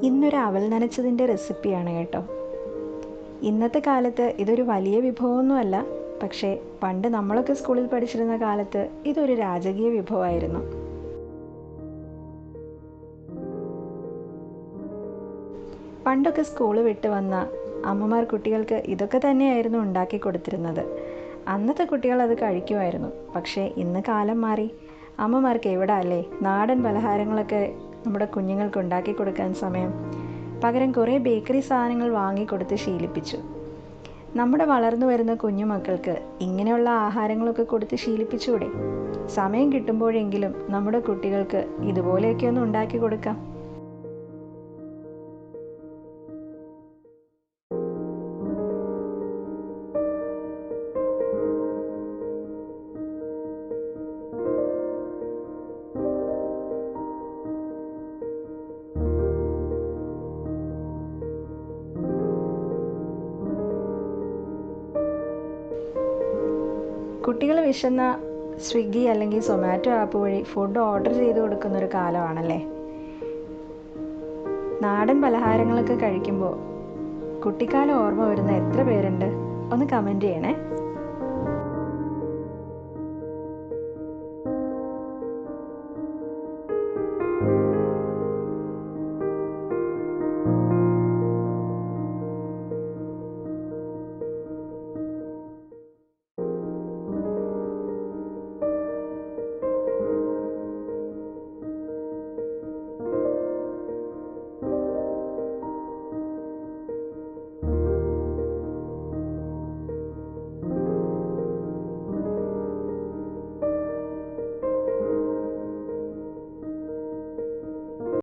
ഇന്നൊരു അവൽ നനച്ചതിൻ്റെ റെസിപ്പിയാണ് കേട്ടോ. ഇന്നത്തെ കാലത്ത് ഇതൊരു വലിയ വിഭവമൊന്നുമല്ല, പക്ഷേ പണ്ട് നമ്മളൊക്കെ സ്കൂളിൽ പഠിച്ചിരുന്ന കാലത്ത് ഇതൊരു രാജകീയ വിഭവമായിരുന്നു. പണ്ടൊക്കെ സ്കൂൾ വിട്ട് വന്ന അമ്മമാർ കുട്ടികൾക്ക് ഇതൊക്കെ തന്നെയായിരുന്നു ഉണ്ടാക്കി കൊടുത്തിരുന്നത്. അന്നത്തെ കുട്ടികൾ അത് കഴിക്കുമായിരുന്നു. പക്ഷേ ഇന്ന് കാലം മാറി. അമ്മമാർക്ക് എവിടെ അല്ലേ നാടൻ പലഹാരങ്ങളൊക്കെ നമ്മുടെ കുഞ്ഞുങ്ങൾക്ക് ഉണ്ടാക്കി കൊടുക്കാൻ സമയം. പകരം കുറേ ബേക്കറി സാധനങ്ങൾ വാങ്ങിക്കൊടുത്ത് ശീലിപ്പിച്ചു. നമ്മുടെ വളർന്നു വരുന്ന കുഞ്ഞുമക്കൾക്ക് ഇങ്ങനെയുള്ള ആഹാരങ്ങളൊക്കെ കൊടുത്ത് ശീലിപ്പിച്ചൂടെ? സമയം കിട്ടുമ്പോഴെങ്കിലും നമ്മുടെ കുട്ടികൾക്ക് ഇതുപോലെയൊക്കെ ഒന്ന് ഉണ്ടാക്കി കൊടുക്കാം. കുട്ടികൾ വിശന്ന സ്വിഗ്ഗി അല്ലെങ്കിൽ സൊമാറ്റോ ആപ്പ് വഴി ഫുഡ് ഓർഡർ ചെയ്ത് കൊടുക്കുന്നൊരു കാലമാണല്ലേ. നാടൻ പലഹാരങ്ങളൊക്കെ കഴിക്കുമ്പോൾ കുട്ടിക്കാലം ഓർമ്മ വരുന്ന എത്ര പേരുണ്ട്? ഒന്ന് കമൻറ്റ് ചെയ്യണേ.